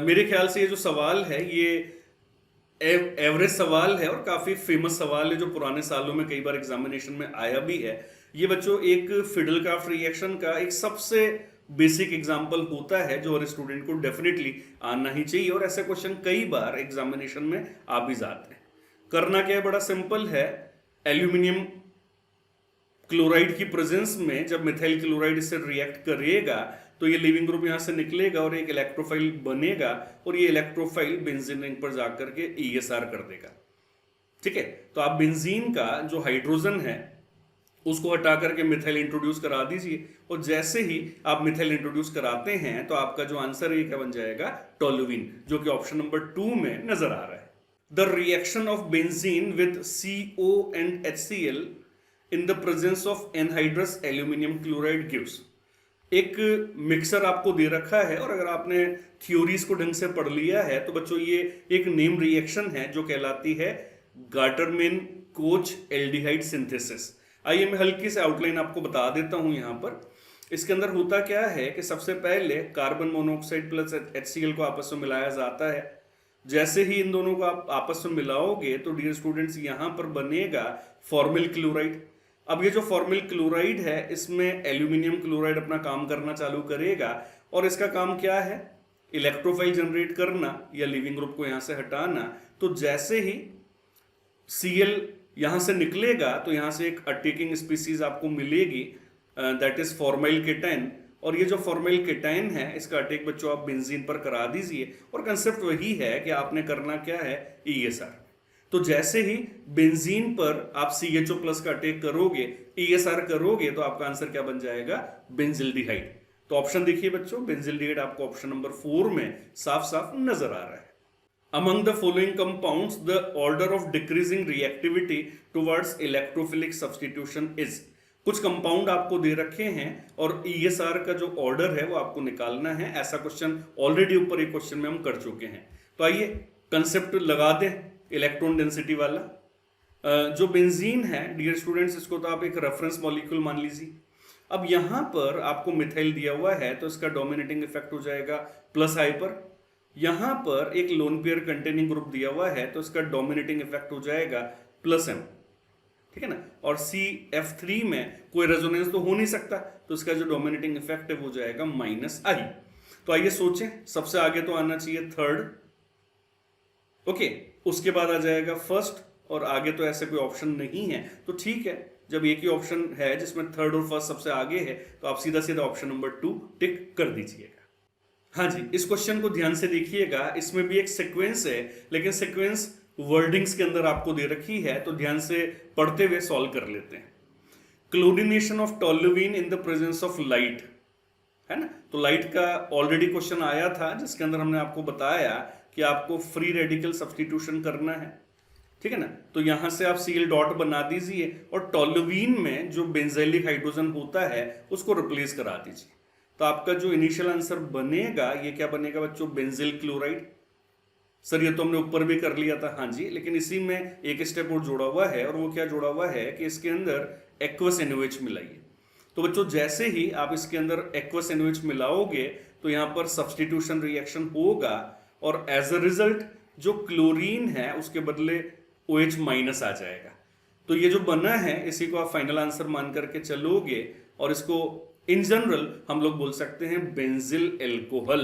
मेरे ख्याल से ये जो सवाल है ये एवरेज सवाल है और काफी फेमस सवाल है जो पुराने सालों में कई बार एग्जामिनेशन में आया भी है। ये बच्चों एक फिडलक्राफ्ट रिएक्शन का एक सबसे बेसिक एग्जाम्पल होता है जो हर स्टूडेंट को डेफिनेटली आना ही चाहिए, और ऐसे क्वेश्चन कई बार एग्जामिनेशन में आ भी जाते हैं। करना क्या है, बड़ा सिंपल है। एल्यूमिनियम क्लोराइड की प्रेजेंस में जब मिथाइल क्लोराइड इससे रिएक्ट करेगा तो ये लीविंग ग्रुप यहां से निकलेगा और एक इलेक्ट्रोफाइल बनेगा, और ये इलेक्ट्रोफाइल बेंजीन रिंग पर जाकर के ESR कर देगा, ठीक है। तो आप बेंजीन का जो हाइड्रोजन है उसको हटा करके मिथाइल इंट्रोड्यूस करा दीजिए, और जैसे ही आप मिथाइल इंट्रोड्यूस कराते हैं तो आपका जो आंसर है क्या बन जाएगा, टोलुइन, जो कि ऑप्शन नंबर 2 में नजर आ रहा है। The reaction of benzene with CO and HCl in the presence of anhydrous aluminium chloride gives. एक मिक्सर आपको दे रखा है, और अगर आपने थ्योरीज को ढंग से पढ़ लिया है तो बच्चों ये एक नेम रिएक्शन है जो कहलाती है गाटरमैन कोच एल्डिहाइड सिंथेसिस। आइए मैं हल्की से आउटलाइन आपको बता देता हूं। यहां पर इसके अंदर होता क्या है कि सबसे पहले कार्बन मोनोऑक्साइड प्लस HCl को आपस में मिलाया जाता है। जैसे ही इन दोनों को आप आपस में मिलाओगे तो डियर स्टूडेंट्स यहां पर बनेगा फॉर्मिल क्लोराइड। अब ये जो फॉर्मिल क्लोराइड है इसमें एल्यूमिनियम क्लोराइड अपना काम करना चालू करेगा, और इसका काम क्या है, इलेक्ट्रोफाइल जनरेट करना या लीविंग ग्रुप को यहां से हटाना। तो जैसे ही Cl यहां से निकलेगा तो यहां से एक अटैकिंग स्पीसीज आपको मिलेगी, दैट इज फॉर्माइल केटाइन, और ये जो फॉर्माइल केटाइन है इसका अटैक बच्चों आप बेंजीन पर करा दीजिए, और कंसेप्ट वही है कि आपने करना क्या है, ESR। तो जैसे ही बेंजीन पर आप CHO प्लस का अटैक करोगे, ESR करोगे, तो आपका आंसर क्या बन जाएगा, बेंजिल्डिहाइड। तो ऑप्शन देखिए बच्चों, बेंजिल्डिहाइड आपको ऑप्शन नंबर 4 में साफ साफ नजर आ रहा है। Among the following compounds, the order of decreasing reactivity towards electrophilic substitution is। कुछ कंपाउंड आपको दे रखे हैं और ESR का जो ऑर्डर है वो आपको निकालना है। ऐसा क्वेश्चन ऑलरेडी ऊपर एक क्वेश्चन में हम कर चुके हैं। तो आइए कंसेप्ट लगा दें इलेक्ट्रॉन डेंसिटी वाला। जो बेंजीन है डियर स्टूडेंट्स, इसको तो आप एक रेफरेंस मॉलिक्यूल मान लीजिए। अब यहां पर आपको मिथाइल दिया हुआ है तो इसका डोमिनेटिंग इफेक्ट हो जाएगा प्लस हाइपर। यहां पर एक लोन पेयर कंटेनिंग ग्रुप दिया हुआ है तो इसका डोमिनेटिंग इफेक्ट हो जाएगा प्लस M, ठीक है ना। और CF3 में कोई रेजोनेंस तो हो नहीं सकता, तो इसका जो डोमिनेटिंग इफेक्ट है वो जाएगा -I। तो आइए सोचें, सबसे आगे तो आना चाहिए थर्ड, ओके, उसके बाद आ जाएगा फर्स्ट, और आगे तो ऐसे कोई ऑप्शन नहीं है। तो ठीक है, जब एक ही ऑप्शन है जिसमें थर्ड और फर्स्ट सबसे आगे है तो आप सीधा सीधा ऑप्शन नंबर 2 टिक कर दीजिएगा। हाँ जी, इस क्वेश्चन को ध्यान से देखिएगा, इसमें भी एक सीक्वेंस है, लेकिन सीक्वेंस वर्डिंग्स के अंदर आपको दे रखी है, तो ध्यान से पढ़ते हुए सॉल्व कर लेते हैं। Chlorination of toluene in the presence of light, है ना। तो लाइट का ऑलरेडी क्वेश्चन आया था जिसके अंदर हमने आपको बताया कि आपको फ्री रेडिकल सब्स्टिट्यूशन करना है, ठीक है ना। तो यहां से आप Cl डॉट बना दीजिए और टोल्यूइन में जो बेंजाइलिक हाइड्रोजन होता है उसको रिप्लेस करा दीजिए। तो आपका जो इनिशियल आंसर बनेगा ये क्या बनेगा बच्चों, बेंजिल क्लोराइड, सर ये तो हमने ऊपर भी कर लिया था, हाँ जी, लेकिन इसी में एक स्टेप और जोड़ा हुआ है, और वो क्या जोड़ा हुआ है कि इसके अंदर एक्वस NaOH मिलाइए। तो बच्चों जैसे ही आप इसके अंदर एक्वस NaOH मिलाओगे तो यहाँ पर सब्सटीट्यूशन रिएक्शन होगा, और एज अ रिजल्ट जो क्लोरीन है उसके बदले OH माइनस आ जाएगा। तो ये जो बना है इसी को आप फाइनल आंसर मान करके चलोगे, और इसको इन जनरल हम लोग बोल सकते हैं बेंजिल एल्कोहल।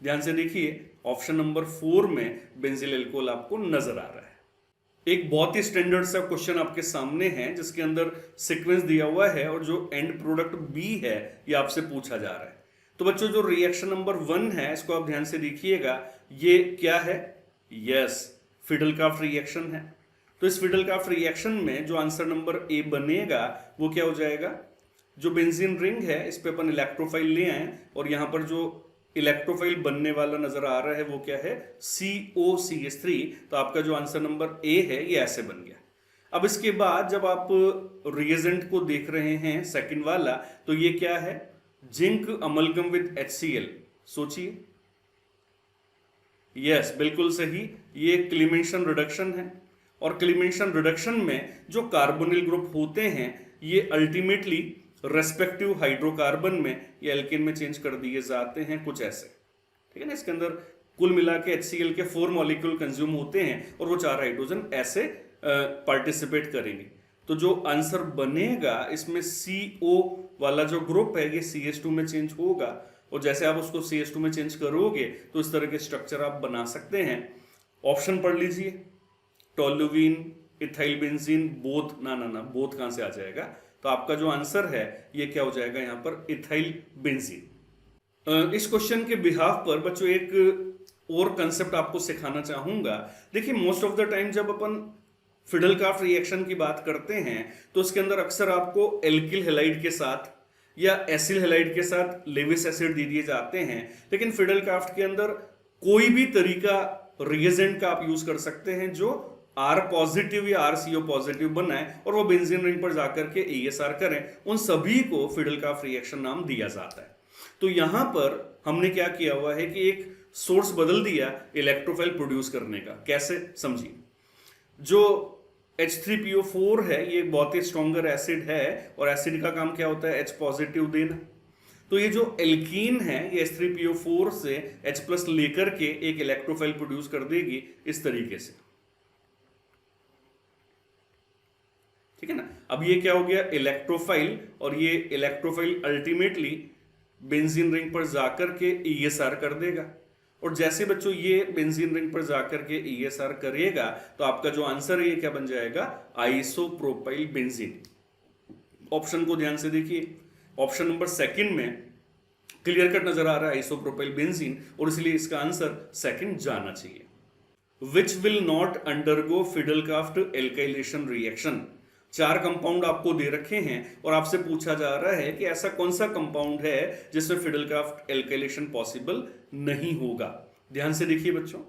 ध्यान से देखिए, ऑप्शन नंबर 4 में बेंजिल एल्कोहल आपको नजर आ रहा है। एक बहुत ही स्टैंडर्ड सा क्वेश्चन आपके सामने है जिसके अंदर सीक्वेंस दिया हुआ है और जो एंड प्रोडक्ट बी है ये आपसे पूछा जा रहा है। तो बच्चों जो रिएक्शन नंबर 1 है इसको आप ध्यान से देखिएगा, ये क्या है? यस, फिडलकार्फ रिएक्शन है। तो इस फिडलकार्फ रिएक्शन में जो आंसर नंबर ए बनेगा वो क्या हो जाएगा? जो बेंजीन रिंग है इस पे अपन इलेक्ट्रोफाइल ले आए, और यहां पर जो इलेक्ट्रोफाइल बनने वाला नजर आ रहा है वो क्या है? COCH3। तो आपका जो आंसर नंबर ए है ये ऐसे बन गया। अब इसके बाद जब आप रिएजेंट को देख रहे हैं सेकंड वाला, तो ये क्या है? Zinc amalgam with HCl। सोचिए, यस बिल्कुल सही, ये क्लीमेंशन रिडक्शन है, और क्लीमेंशन रिडक्शन में जो कार्बोनिल ग्रुप होते हैं ये अल्टीमेटली रेस्पेक्टिव हाइड्रोकार्बन में या एल्केन में चेंज कर दिए जाते हैं, कुछ ऐसे। ठीक है ना, इसके अंदर कुल मिला के HCl के 4 मॉलिक्यूल कंज्यूम होते हैं और वो 4 हाइड्रोजन ऐसे पार्टिसिपेट करेंगे। तो जो आंसर बनेगा इसमें CO वाला जो ग्रुप है ये CH2 में चेंज होगा, और जैसे आप उसको CH2 में चेंज करोगे तो इस तरह के स्ट्रक्चर आप बना सकते हैं। ऑप्शन पढ़ लीजिए, टोल्यूवीन, इथाइल बेंजीन, बोथ। ना ना ना, बोथ कहां से आ जाएगा? तो आपका जो आंसर है ये क्या हो जाएगा यहाँ पर? Ethyl benzene. इस क्वेश्चन के बिहाफ पर बच्चों एक और कंसेप्ट आपको सिखाना चाहूंगा। देखिए, मोस्ट ऑफ द टाइम जब अपन फिडलकार्फ रिएक्शन की बात करते हैं तो उसके अंदर अक्सर आपको एल्किल हैलाइड के साथ या एसिल हैलाइड के साथ लेविस एसिड दे दिए जाते हैं, लेकिन फिडलकार्फ के अंदर कोई भी तरीका रिएजेंट का आप यूज कर सकते हैं जो R पॉजिटिव या RCO पॉजिटिव बनाए और वो बेंजीन रिंग पर जाकर के ASR करें, उन सभी को फिडलकार्फ रिएक्शन नाम दिया जाता है। तो यहां पर हमने क्या किया हुआ है कि एक सोर्स बदल दिया इलेक्ट्रोफाइल प्रोड्यूस करने का। कैसे? समझिए, जो H3PO4 है ये बहुत ही स्ट्रॉन्गर एसिड है, और एसिड का काम क्या होता है? H पॉजिटिव देना। तो ये जो एल्कीन है ये H3PO4 से H+ लेकर के एक इलेक्ट्रोफाइल प्रोड्यूस कर देगी इस तरीके से। ठीक है ना। अब ये क्या हो गया? इलेक्ट्रोफाइल, और ये इलेक्ट्रोफाइल अल्टीमेटली बेंजीन रिंग पर जाकर के ESR कर देगा, और जैसे बच्चों ये बेंजीन रिंग पर जाकर के ESR करेगा तो आपका जो आंसर है ये क्या बन जाएगा? Isopropyl benzene. ऑप्शन को ध्यान से देखिए, ऑप्शन नंबर 2 में क्लियर कट नजर आ रहा है आइसोप्रोपाइल बेंजीन, और इसलिए इसका आंसर 2 जाना चाहिए। Which will not undergo Friedel Crafts alkylation reaction. 4 compound आपको दे रखे हैं और आपसे पूछा जा रहा है कि ऐसा कौन सा कंपाउंड है जिसमें फिडलकार्फ एल्काइलेशन पॉसिबल नहीं होगा। ध्यान से देखिए बच्चों,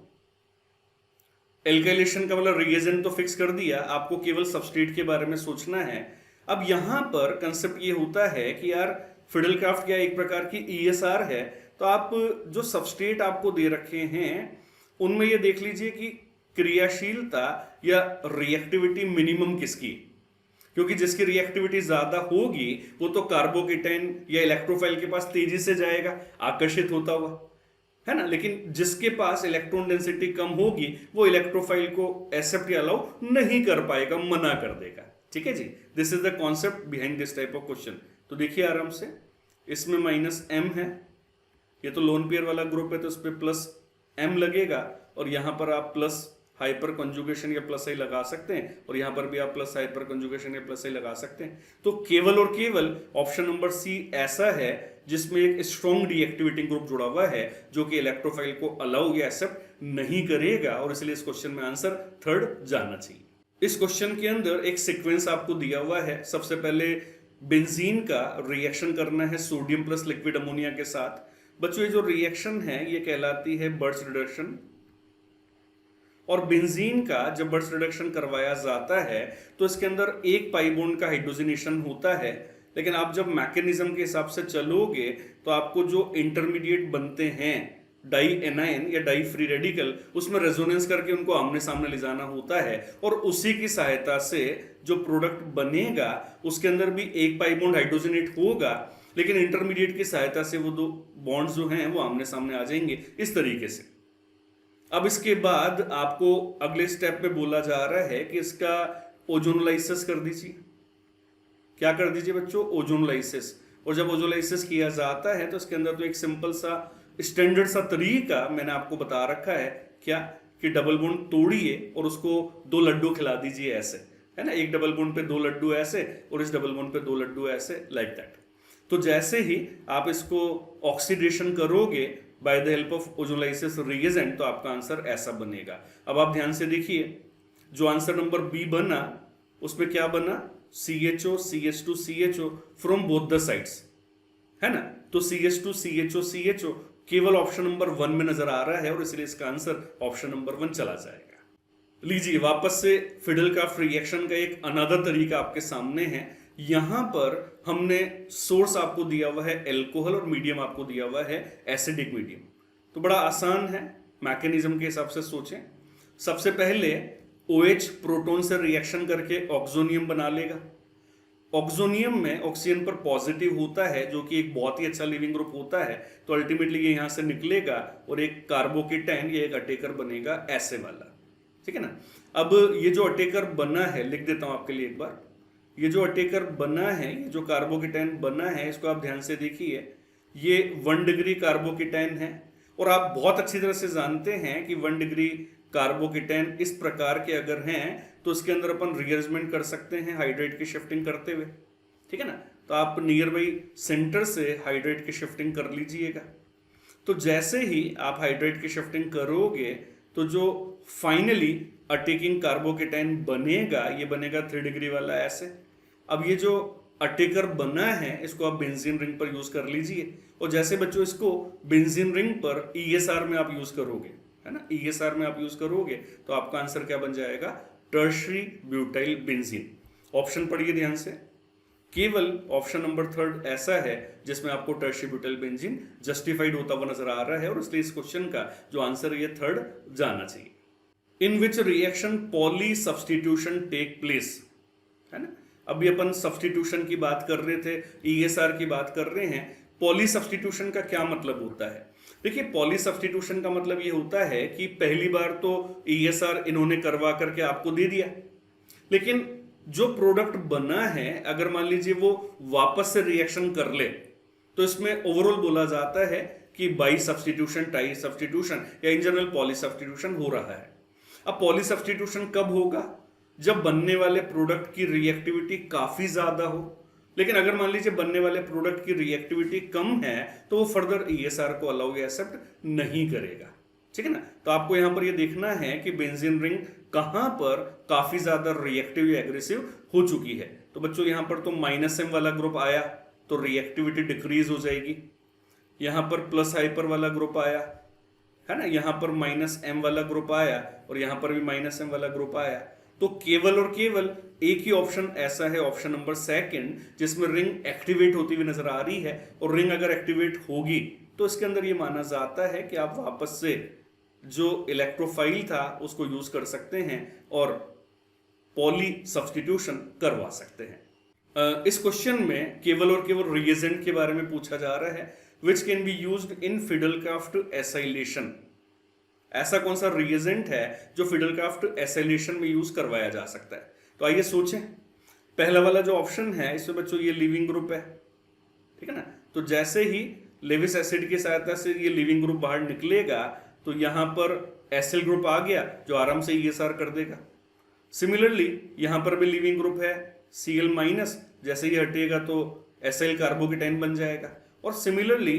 एल्काइलेशन का मतलब रिएजेंट तो फिक्स कर दिया, आपको केवल सबस्ट्रेट के बारे में सोचना है। अब यहां पर कंसेप्ट ये होता है कि यार फिडलकार्फ क्या एक प्रकार की ESR है, तो आप जो सबस्ट्रेट आपको दे रखे हैं उनमें ये देख लीजिए कि क्रियाशीलता या रिएक्टिविटी मिनिमम किसकी, क्योंकि जिसकी रिएक्टिविटी ज्यादा होगी वो तो कार्बोकेटाइन या इलेक्ट्रोफाइल के पास तेजी से जाएगा आकर्षित होता हुआ, है ना। लेकिन जिसके पास इलेक्ट्रॉन डेंसिटी कम होगी वो इलेक्ट्रोफाइल को एक्सेप्ट या अलाउ नहीं कर पाएगा, मना कर देगा। ठीक है जी, this is the concept behind this type of question. तो देखिए आराम से, इसमें -M है, ये तो लोन पेयर वाला ग्रुप है तो इस पर +M लगेगा, और यहां पर आप प्लस हाइपर कंजुगेशन या +I लगा सकते हैं, और यहां पर भी आप प्लस हाइपर कंजुगेशन या +I लगा सकते हैं। तो केवल और केवल ऑप्शन नंबर C ऐसा है जिसमें एक स्ट्रॉन्ग डीएक्टिवेटिंग ग्रुप जुड़ा हुआ है जो कि इलेक्ट्रोफाइल को अलाउ या एक्सेप्ट नहीं करेगा, और इसलिए इस क्वेश्चन में आंसर 3 जाना चाहिए। इस क्वेश्चन के अंदर एक सीक्वेंस आपको दिया हुआ है। सबसे पहले बेंजीन का रिएक्शन करना है सोडियम प्लस लिक्विड अमोनिया के साथ। बच्चों ये जो रिएक्शन है ये कहलाती है बर्च रिडक्शन, और बेंजीन का जब बर्च रिडक्शन करवाया जाता है तो इसके अंदर एक पाई बॉन्ड का हाइड्रोजनेशन होता है, लेकिन आप जब मैकेनिज्म के हिसाब से चलोगे तो आपको जो इंटरमीडिएट बनते हैं डाई एनायन या डाई फ्री रेडिकल, उसमें रेजोनेंस करके उनको आमने सामने ले जाना होता है और उसी की सहायता से जो प्रोडक्ट बनेगा उसके अंदर भी एक पाई बॉन्ड हाइड्रोजनेट होगा, लेकिन इंटरमीडिएट की सहायता से वो दो बॉन्ड्स जो हैं वो आमने सामने आ जाएंगे इस तरीके से। अब इसके बाद आपको अगले स्टेप में बोला जा रहा है कि इसका ओजोनोलाइसिस कर दीजिए। क्या कर दीजिए बच्चों? ओजोनोलाइसिस। और जब ओजोनोलाइसिस किया जाता है तो इसके अंदर तो एक सिंपल सा स्टैंडर्ड सा तरीका मैंने आपको बता रखा है, क्या कि डबल बॉन्ड तोड़िए और उसको दो लड्डू खिला दीजिए ऐसे, है ना, एक डबल बॉन्ड पे दो लड्डू ऐसे और इस डबल बॉन्ड पे दो लड्डू ऐसे, लाइक दैट। तो जैसे ही आप इसको ऑक्सीडेशन करोगे by the help of ozonolysis reagent तो आपका आंसर ऐसा बनेगा। अब आप ध्यान से देखिए, जो आंसर नंबर बी बना उसमें क्या बना? CHO CH2 CHO from both the sides, है ना। तो CH2 CHO CHO केवल ऑप्शन नंबर 1 में नजर आ रहा है और इसलिए इसका आंसर ऑप्शन नंबर 1 चला जाएगा। लीजिए वापस से फिडेल-क्राफ्ट रिएक्शन का एक अनदर तरीका आपके सामने है। यहां पर हमने सोर्स आपको दिया हुआ है एल्कोहल और मीडियम आपको दिया हुआ है एसिडिक मीडियम। तो बड़ा आसान है, मैकेनिज्म के हिसाब से सोचें। सबसे पहले OH प्रोटॉन से रिएक्शन करके ऑक्सोनियम बना लेगा। ऑक्सोनियम में ऑक्सीजन पर पॉजिटिव होता है जो कि एक बहुत ही अच्छा लिविंग ग्रुप होता है, तो अल्टीमेटली ये यहां से निकलेगा और एक कार्बोकेटाइन या एक अटेकर बनेगा ऐसे वाला, ठीक है ना। अब ये जो अटेकर बना है, लिख देता हूं आपके लिए एक बार, ये जो अटेकर बना है, ये जो कार्बोकेटाइन बना है, इसको आप ध्यान से देखिए, ये 1 डिग्री कार्बोकेटाइन है और आप बहुत अच्छी तरह से जानते हैं कि 1 डिग्री कार्बोकेटाइन इस प्रकार के अगर हैं तो इसके अंदर अपन रीअरेंजमेंट कर सकते हैं हाइड्रेट की शिफ्टिंग करते हुए, ठीक है ना। तो आप नियर बाई सेंटर से हाइड्रेट की शिफ्टिंग कर लीजिएगा। तो जैसे ही आप हाइड्रेट की शिफ्टिंग करोगे तो जो फाइनली अटेकिंग कार्बोकेटाइन बनेगा, ये बनेगा 3 डिग्री वाला ऐसे। अब ये जो अटेकर बना है इसको आप बेंजीन रिंग पर यूज कर लीजिए और जैसे बच्चों इसको बेंजीन रिंग पर ESR में आप यूज करोगे, है ना, ESR में आप यूज करोगे तो आपका आंसर क्या बन जाएगा? Tertiary butyl benzene. ऑप्शन पढ़िए ध्यान से, केवल ऑप्शन नंबर 3 ऐसा है जिसमें आपको टर्शरी ब्यूटाइल बेंजीन जस्टिफाइड होता हुआ नजर आ रहा है और इसलिए इस क्वेश्चन का जो आंसर है ये 3 जाना चाहिए। In which reaction poly substitution take place, है ना। अभी अपन सब्सटीट्यूशन की बात कर रहे थे, ESR की बात कर रहे हैं। पॉली सब्सटीट्यूशन का क्या मतलब होता है? देखिए, पॉली सब्सटीट्यूशन का मतलब ये होता है कि पहली बार तो ESR इन्होंने करवा करके आपको दे दिया, लेकिन जो प्रोडक्ट बना है अगर मान लीजिए वो वापस से रिएक्शन कर ले तो इसमें ओवरऑल बोला जाता है कि बाई सब्सटीट्यूशन, टाई सब्सटीट्यूशन या इन जनरल पॉली सब्सटीट्यूशन हो रहा है। अब पॉली सब्सटीट्यूशन कब होगा? जब बनने वाले प्रोडक्ट की रिएक्टिविटी काफी ज्यादा हो, लेकिन अगर मान लीजिए बनने वाले प्रोडक्ट की रिएक्टिविटी कम है तो वो फर्दर ESR को अलाउ या एक्सेप्ट नहीं करेगा, ठीक है ना। तो आपको यहां पर ये देखना है कि बेंजीन रिंग कहां पर काफी ज्यादा रिएक्टिव या एग्रेसिव हो चुकी है। तो बच्चों यहां पर तो -M वाला ग्रुप आया तो रिएक्टिविटी डिक्रीज हो जाएगी, यहां पर प्लस हाइपर वाला ग्रुप आया, है ना, यहां पर -M वाला ग्रुप आया और यहां पर भी -M वाला ग्रुप आया। तो केवल और केवल एक ही ऑप्शन ऐसा है, ऑप्शन नंबर 2, जिसमें रिंग एक्टिवेट होती हुई नजर आ रही है और रिंग अगर एक्टिवेट होगी तो इसके अंदर ये माना जाता है कि आप वापस से जो इलेक्ट्रोफाइल था उसको यूज कर सकते हैं और पॉली सब्सटीट्यूशन करवा सकते हैं। इस क्वेश्चन में केवल और केवल रिएजेंट के बारे में पूछा जा रहा है, which can be used in Fidel-craft acylation. ऐसा कौन सा रिएजेंट है जो फिडेल-क्राफ्ट एसाइलेशन में यूज करवाया जा सकता है? तो आइए सोचें। पहला वाला जो ऑप्शन है इसमें बच्चों ये लिविंग ग्रुप है, ठीक है ना। तो जैसे ही लेविस एसिड की सहायता से ये लिविंग ग्रुप बाहर निकलेगा तो यहां पर एसिल ग्रुप आ गया जो आराम से ESR कर देगा। सिमिलरली यहां पर भी लिविंग ग्रुप है Cl-, जैसे ही हटेगा तो एसाइल कार्बोकेटाइन बन जाएगा। और सिमिलरली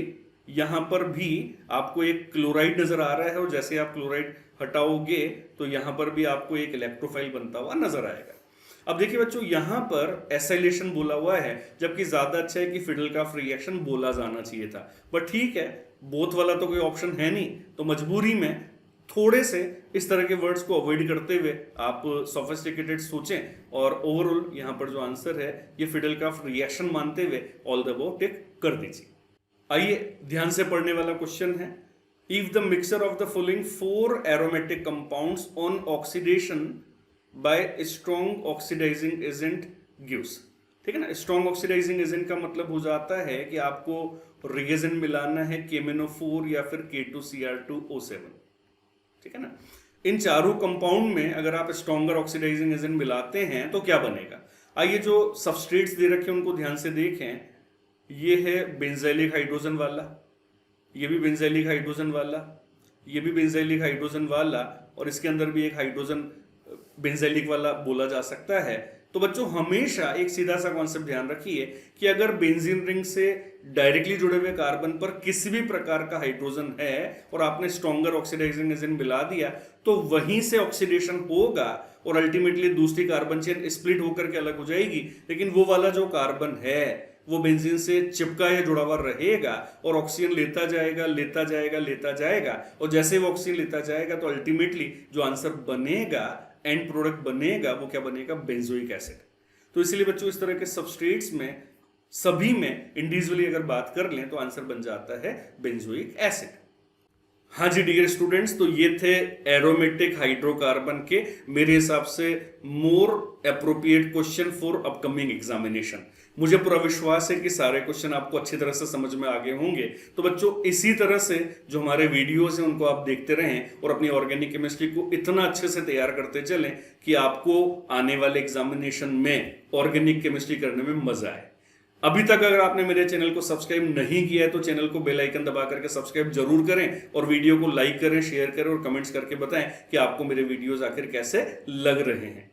यहां पर भी आपको एक क्लोराइड नजर आ रहा है और जैसे आप क्लोराइड हटाओगे तो यहां पर भी आपको एक इलेक्ट्रोफाइल बनता हुआ नजर आएगा। अब देखिए बच्चों, यहां पर एसाइलेशन बोला हुआ है जबकि ज्यादा अच्छा है कि फिडेल-क्राफ्ट रिएक्शन बोला जाना चाहिए था, बट ठीक है, बोथ वाला तो कोई ऑप्शन है नहीं, तो मजबूरी में थोड़े से इस तरह के वर्ड्स को अवॉइड करते हुए आप सोफिस्टिकेटेड सोचें और ओवरऑल यहां पर जो आंसर है ये फिडेल-क्राफ्ट रिएक्शन मानते हुए ऑल द अबव टिक कर दीजिए। आइए ध्यान से पढ़ने वाला क्वेश्चन है, if the mixture of the following four aromatic compounds on oxidation by strong oxidizing agent gives। ठीक है ना, स्ट्रॉन्ग ऑक्सीडाइजिंग एजेंट का मतलब हो जाता है कि आपको रिएजेंट मिलाना है KMnO4 या फिर K2Cr2O7। ठीक है ना, इन चारों कंपाउंड में अगर आप स्ट्रॉन्गर ऑक्सीडाइजिंग एजेंट मिलाते हैं तो क्या बनेगा। आइए जो सबस्ट्रेट्स दे रखे हैं उनको ध्यान से देखें। ये है बेंजाइलिक हाइड्रोजन वाला, ये भी बेंजाइलिक हाइड्रोजन वाला, ये भी बेंजाइलिक हाइड्रोजन वाला, और इसके अंदर भी एक हाइड्रोजन बेंजाइलिक वाला बोला जा सकता है। तो बच्चों हमेशा एक सीधा सा कॉन्सेप्ट ध्यान रखिए कि अगर बेंजीन रिंग से डायरेक्टली जुड़े हुए कार्बन पर किसी भी प्रकार का हाइड्रोजन है और आपने स्ट्रॉन्गर ऑक्सीडाइजिंग एजेंट मिला दिया तो वहीं से ऑक्सीडेशन होगा और अल्टीमेटली दूसरी कार्बन चेन स्प्लिट होकर के अलग हो जाएगी, लेकिन वो वाला जो कार्बन है वो बेंजीन से चिपका या जुड़ा हुआ रहेगा और ऑक्सीजन लेता जाएगा लेता जाएगा लेता जाएगा, और जैसे वो ऑक्सीजन लेता जाएगा तो अल्टीमेटली जो आंसर बनेगा, एंड प्रोडक्ट बनेगा, वो क्या बनेगा, बेंजोइक एसिड। तो इसलिए बच्चों इस तरह के सबस्ट्रेट्स में सभी में इंडिविजुअली अगर बात कर लें तो आंसर बन जाता है बेंजोइक एसिड। हाँ जी डियर स्टूडेंट्स, तो ये थे एरोमेटिक हाइड्रोकार्बन के मेरे हिसाब से more appropriate question for upcoming examination. मुझे पूरा विश्वास है कि सारे क्वेश्चन आपको अच्छी तरह से समझ में आ गए होंगे। तो बच्चों इसी तरह से जो हमारे वीडियोस हैं उनको आप देखते रहें और अपनी ऑर्गेनिक केमिस्ट्री को इतना अच्छे से तैयार करते चलें कि आपको आने वाले एग्जामिनेशन में ऑर्गेनिक केमिस्ट्री करने में मजा आए। अभी तक अगर आपने मेरे चैनल को सब्सक्राइब नहीं किया है तो चैनल को बेल आइकन दबा करके सब्सक्राइब जरूर करें और वीडियो को लाइक करें, शेयर करें और कमेंट्स करके बताएं कि आपको मेरे वीडियोस आखिर कैसे लग रहे हैं।